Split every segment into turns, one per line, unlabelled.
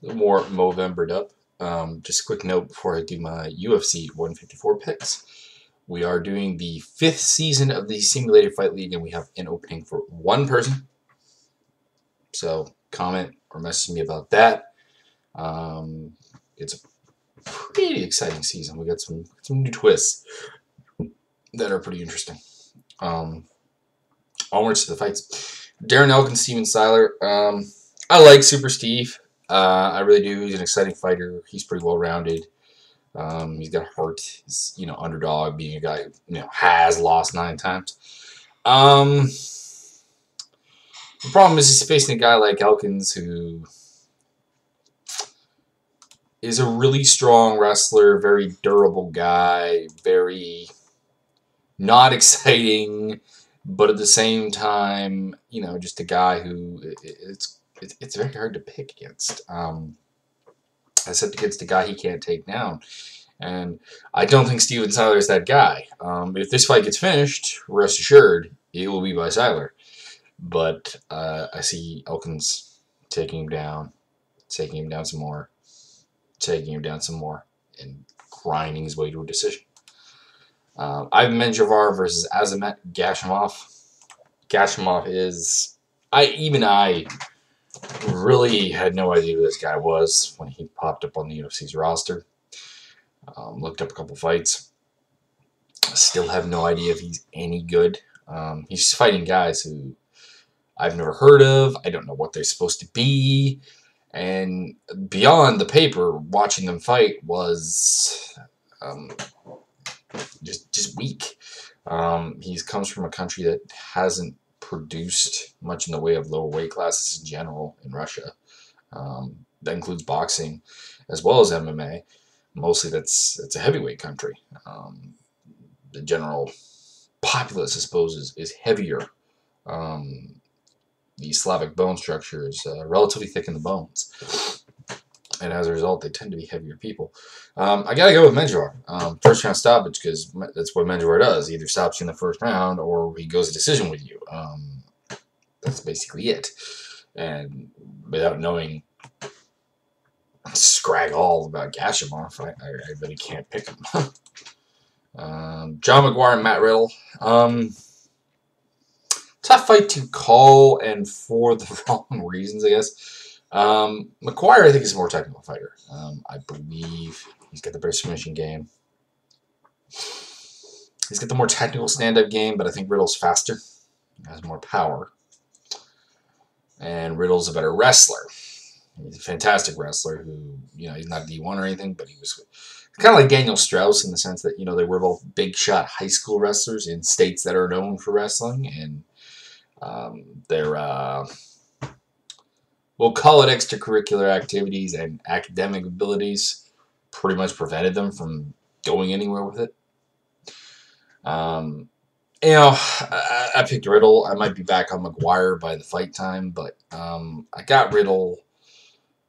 more Movembered up. Just a quick note before I do my UFC 154 picks. We are doing the 5th season of the Simulated Fight League, and we have an opening for one person. So comment or message me about that. It's a pretty exciting season. We got some new twists that are pretty interesting. Onwards to the fights. Darren Elkin, Steven Seiler. I like Super Steve. I really do. He's an exciting fighter. He's pretty well rounded. He's got heart. He's underdog, being a guy who has lost 9 times. The problem is he's facing a guy like Elkins who is a really strong wrestler, very durable guy, very not exciting, but at the same time, just a guy who it's very hard to pick against. Except against a guy he can't take down. And I don't think Steven Seiler is that guy. If this fight gets finished, rest assured, it will be by Seiler. But I see Elkins taking him down some more, and grinding his way to a decision. Ivan Menjivar versus Azamet Gashimov. Gashimov is... I really had no idea who this guy was when he popped up on the UFC's roster. Looked up a couple fights. Still have no idea if he's any good. He's fighting guys who I've never heard of. I don't know what they're supposed to be. And beyond the paper, watching them fight was just weak. He comes from a country that hasn't produced much in the way of lower weight classes in general in Russia. That includes boxing as well as MMA. Mostly it's a heavyweight country. The general populace, I suppose, is heavier. The Slavic bone structure is relatively thick in the bones. And as a result, they tend to be heavier people. I got to go with Menjivar. First round stoppage, because that's what Menjivar does. He either stops you in the first round or he goes a decision with you. That's basically it. And without knowing scrag all about Gashimov, I really can't pick him. John McGuire and Matt Riddle. Tough fight to call, and for the wrong reasons, I guess. McGuire, I think, is a more technical fighter. I believe he's got the better submission game. He's got the more technical stand-up game, but I think Riddle's faster. He has more power. And Riddle's a better wrestler. He's a fantastic wrestler who, he's not a D1 or anything, but he was kind of like Daniel Strauss in the sense that, they were both big shot high school wrestlers in states that are known for wrestling. And their, we'll call it extracurricular activities and academic abilities pretty much prevented them from going anywhere with it. I picked Riddle. I might be back on McGuire by the fight time, but I got Riddle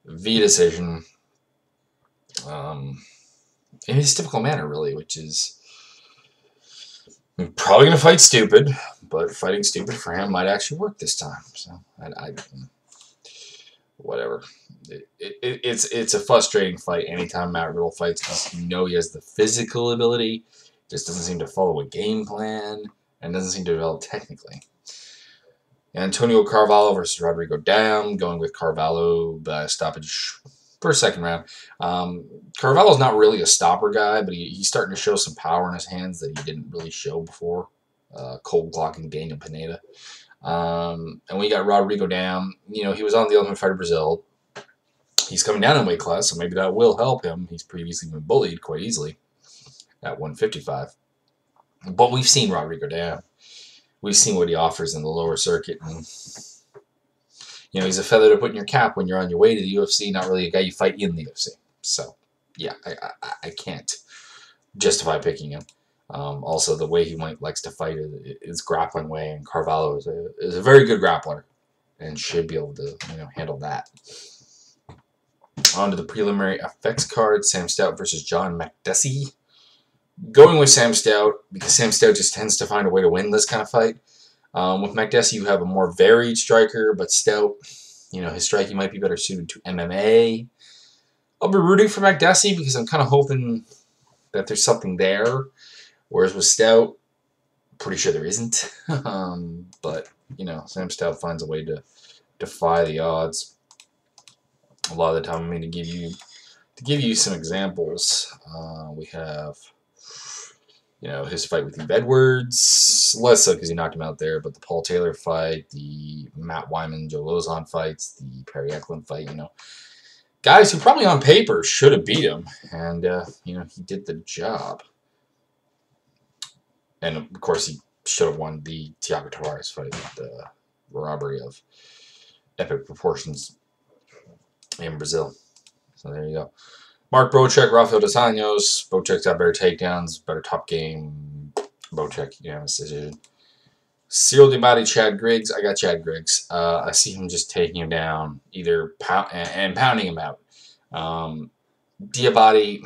via decision in his typical manner, really, which is probably going to fight stupid, but fighting stupid for him might actually work this time. So, whatever. It's a frustrating fight anytime Matt Riddle fights because he has the physical ability, just doesn't seem to follow a game plan, and doesn't seem to develop technically. Antonio Carvalho versus Rodrigo Dam, going with Carvalho by stoppage for a second round. Carvalho's not really a stopper guy, but he's starting to show some power in his hands that he didn't really show before. Cold blocking Daniel Pineda. And we got Rodrigo Dam. He was on the Ultimate Fighter Brazil. He's coming down in weight class, so maybe that will help him. He's previously been bullied quite easily at 155. But we've seen Rodrigo Dam. We've seen what he offers in the lower circuit. And, he's a feather to put in your cap when you're on your way to the UFC, not really a guy you fight in the UFC. So, yeah, I can't justify picking him. Also, the way he likes to fight is grappling way, and Carvalho is a very good grappler and should be able to handle that. On to the preliminary effects card, Sam Stout versus John Makdessi. Going with Sam Stout because Sam Stout just tends to find a way to win this kind of fight. With Makdessi, you have a more varied striker, but Stout, You know, his striking might be better suited to MMA. I'll be rooting for Makdessi because I'm kind of hoping that there's something there. Whereas with Stout, pretty sure there isn't. But, you know, Sam Stout finds a way to defy the odds. A lot of the time, I mean, to give you some examples, we have, you know, his fight with Eve Edwards, less so because he knocked him out there, but the Paul Taylor fight, the Matt Wyman, Joe Lozon fights, the Perry Eklund fight, you know, guys who probably on paper should have beat him, and, you know, he did the job. And, of course, he should have won the Thiago Tavares fight, the robbery of epic proportions in Brazil. So there you go. Mark Bocek, Rafael dos Anjos. Bocek's got better takedowns, better top game. Bocek, unanimous decision. Cyril Diamante, Chad Griggs. I got Chad Griggs. I see him just taking him down, either pounding him out. Diabate,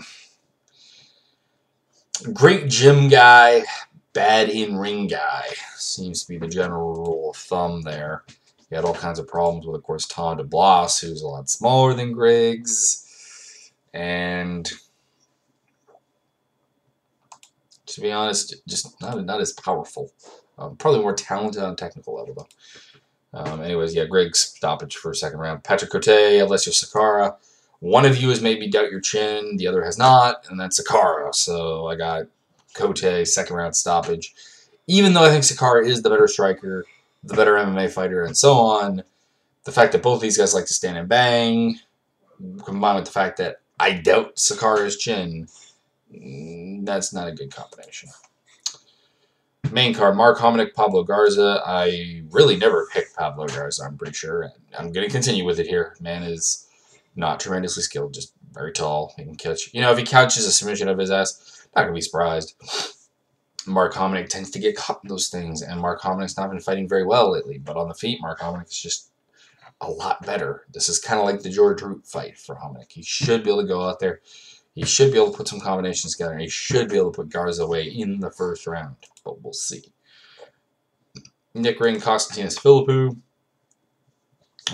great gym guy, bad in-ring guy. Seems to be the general rule of thumb there. He had all kinds of problems with, of course, Tom DeBlas, who's a lot smaller than Griggs. And to be honest, just not as powerful. Probably more talented on a technical level, though. Anyways, yeah, Griggs stoppage for second round. Patrick Cote, Alessio Sakara. One of you has made me doubt your chin. The other has not, and that's Sakara. So I got Cote, second round stoppage. Even though I think Sakara is the better striker, the better MMA fighter, and so on, the fact that both these guys like to stand and bang, combined with the fact that I doubt Sakara's chin, that's not a good combination. Main card, Mark Hominick, Pablo Garza. I really never picked Pablo Garza, I'm pretty sure. And I'm going to continue with it here. Man is not tremendously skilled, just very tall. He can catch. You know, if he couches a submission of his ass, not going to be surprised. Mark Hominick tends to get caught in those things, and Mark Hominick's not been fighting very well lately. But on the feet, Mark Hominick is just a lot better. This is kind of like the George Root fight for Hominick. He should be able to go out there. He should be able to put some combinations together. And he should be able to put Garza away in the first round. But we'll see. Nick Ring, Constantinos Philippou.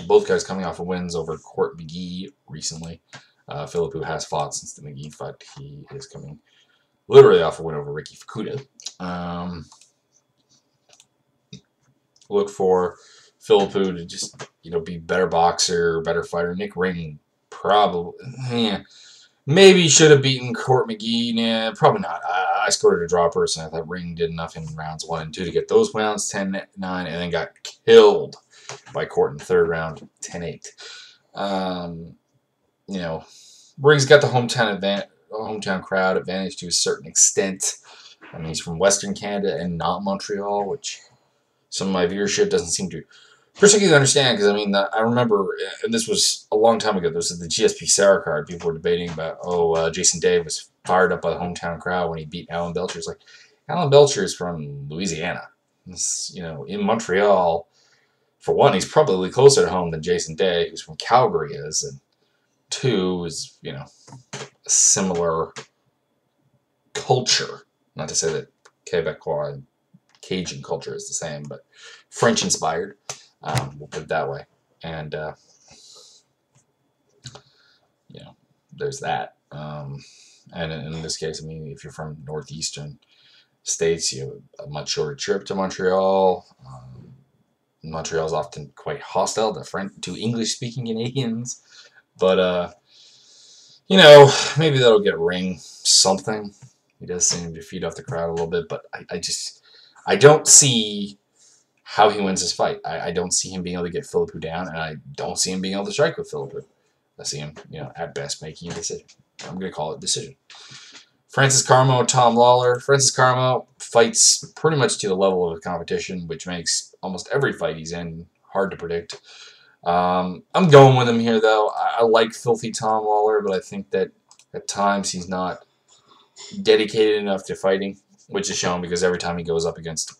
Both guys coming off of wins over Court McGee recently. Philippou has fought since the McGee fight. He is coming literally off a win over Ricky Fukuda. Look for Philippou to just, you know, be better boxer, better fighter. Nick Ring probably, maybe should have beaten Court McGee. Nah, probably not. I scored a draw person. I thought Ring did enough in rounds 1 and 2 to get those rounds 10-9, and then got killed by Court in the third round, 10-8. You know, Ring's got the hometown crowd advantage to a certain extent. I mean, he's from Western Canada and not Montreal, which some of my viewership doesn't seem to particularly understand, because I mean, I remember, and this was a long time ago, this was the GSP Sarah card. People were debating about, Jason Day was fired up by the hometown crowd when he beat Alan Belcher. It's like, Alan Belcher is from Louisiana. He's, you know, in Montreal, for one, he's probably closer to home than Jason Day, who's from Calgary is, and two is, you know, a similar culture. Not to say that Quebecois and Cajun culture is the same, but French-inspired. We'll put it that way. And, you know, there's that. And in this case, I mean, if you're from northeastern states, you have a much shorter trip to Montreal. Montreal's often quite hostile to English-speaking Canadians. But, you know, maybe that'll get Ring something. He does seem to feed off the crowd a little bit, but I don't see how he wins this fight. I don't see him being able to get Philippou down, and I don't see him being able to strike with Philippou. I see him, you know, at best making a decision. I'm going to call it decision. Francis Carmo, Tom Lawler. Francis Carmo fights pretty much to the level of the competition, which makes almost every fight he's in hard to predict. I'm going with him here, though. I like filthy Tom Lawler, but I think that at times he's not dedicated enough to fighting, which is shown because every time he goes up against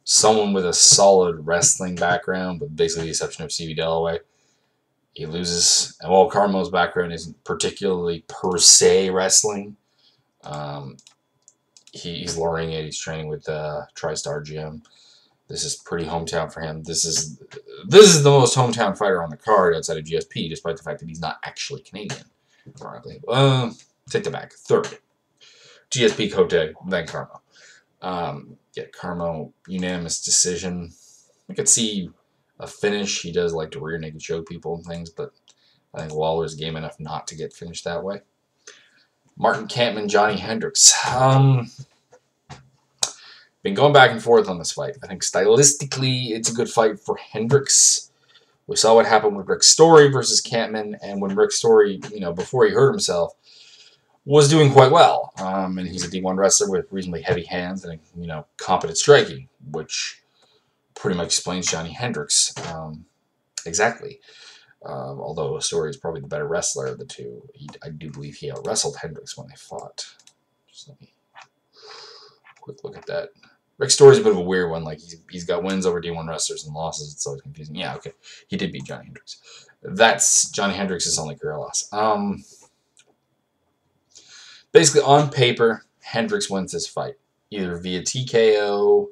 someone with a solid wrestling background, but basically the exception of C.B. Dalloway, he loses. And while Carmo's background isn't particularly per se wrestling, he's learning it. He's training with TriStar Gym. This is pretty hometown for him. This is the most hometown fighter on the card outside of GSP, despite the fact that he's not actually Canadian. Ironically, take that back. Third, GSP, Cote, then Carmo. Yeah, Carmo, unanimous decision. I could see a finish. He does like to rear naked choke people and things, but I think Lawler's game enough not to get finished that way. Martin Kampmann, Johnny Hendricks. Been going back and forth on this fight. I think stylistically it's a good fight for Hendricks. We saw what happened with Rick Story versus Kampmann, and when Rick Story, before he hurt himself, was doing quite well. And he's a D1 wrestler with reasonably heavy hands and, competent striking, which pretty much explains Johnny Hendricks exactly. Although Story is probably the better wrestler of the two. I do believe he out-wrestled Hendricks when they fought. Just let me quick look at that. Rick Story's a bit of a weird one. Like, he's got wins over D1 wrestlers and losses. It's always confusing. Yeah, okay. He did beat Johnny Hendricks. That's Johnny Hendricks' only career loss. Basically, on paper, Hendricks wins this fight, either via TKO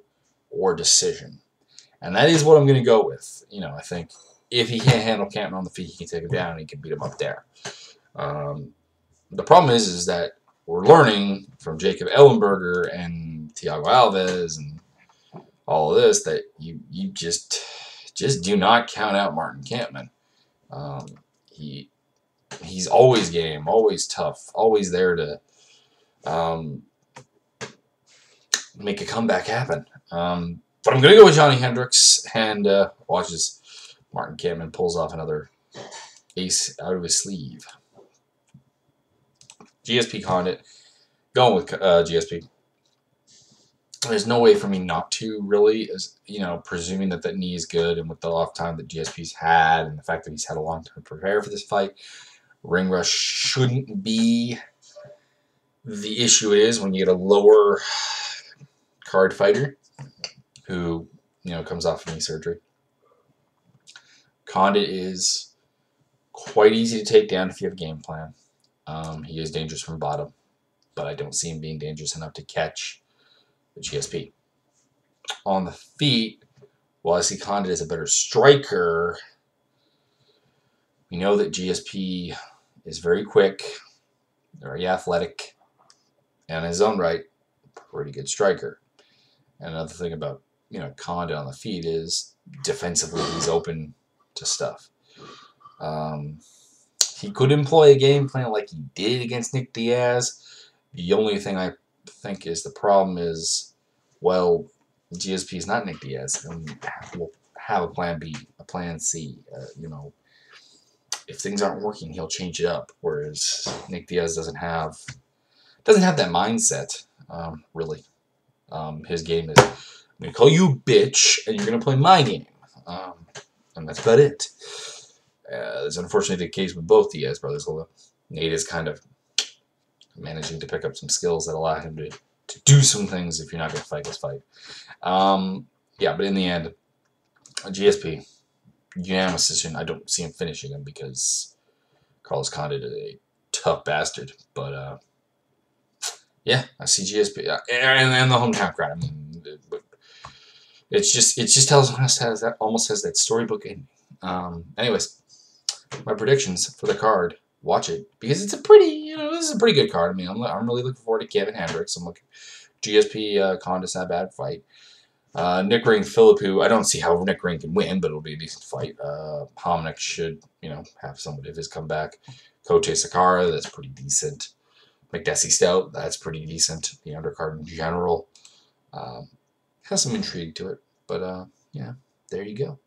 or decision. And that is what I'm going to go with. I think if he can't handle Kampmann on the feet, he can take him down and he can beat him up there. The problem is that we're learning from Jacob Ellenberger and Thiago Alves and all of this that you just do not count out Martin Kampmann. He's always game, always tough, always there to make a comeback happen. But I'm going to go with Johnny Hendricks and watch as Martin Kampmann pulls off another ace out of his sleeve. GSP Condit. Going with GSP. There's no way for me not to, really, as presuming that knee is good and with the off time that GSP's had and the fact that he's had a long time to prepare for this fight. Ring rush shouldn't be the issue. It is when you get a lower card fighter who, comes off knee surgery. Condit is quite easy to take down if you have a game plan. He is dangerous from bottom, but I don't see him being dangerous enough to catch the GSP. On the feet, while I see Condit as a better striker, we know that GSP is very quick, very athletic, and in his own right, pretty good striker. And another thing about, Condit on the feet is defensively he's open to stuff. He could employ a game plan like he did against Nick Diaz. The only thing I think is the problem is, well, GSP is not Nick Diaz, and we'll have a plan B, a plan C. If things aren't working, he'll change it up. Whereas Nick Diaz doesn't have that mindset, really. His game is, I'm going to call you a bitch, and you're going to play my game. And that's about it. It's unfortunately the case with both Diaz brothers, although Nate is kind of managing to pick up some skills that allow him to do some things if you're not going to fight this fight. Yeah, but in the end, GSP, unanimous decision. I don't see him finishing him because Carlos Condit is a tough bastard. But, yeah, I see GSP. And the hometown crowd. I mean, it just tells us almost has that storybook ending. Anyways, my predictions for the card. Watch it because it's a pretty, this is a pretty good card. I mean, I'm really looking forward to Kevin Hendricks. I'm looking GSP Condit's not a bad fight. Nick Ring Philippou. I don't see how Nick Ring can win, but it'll be a decent fight. Hominick should, have somebody of his come back. Kote Sakara, that's pretty decent. McDessie Stout, that's pretty decent. The undercard in general has some intrigue to it, but yeah, there you go.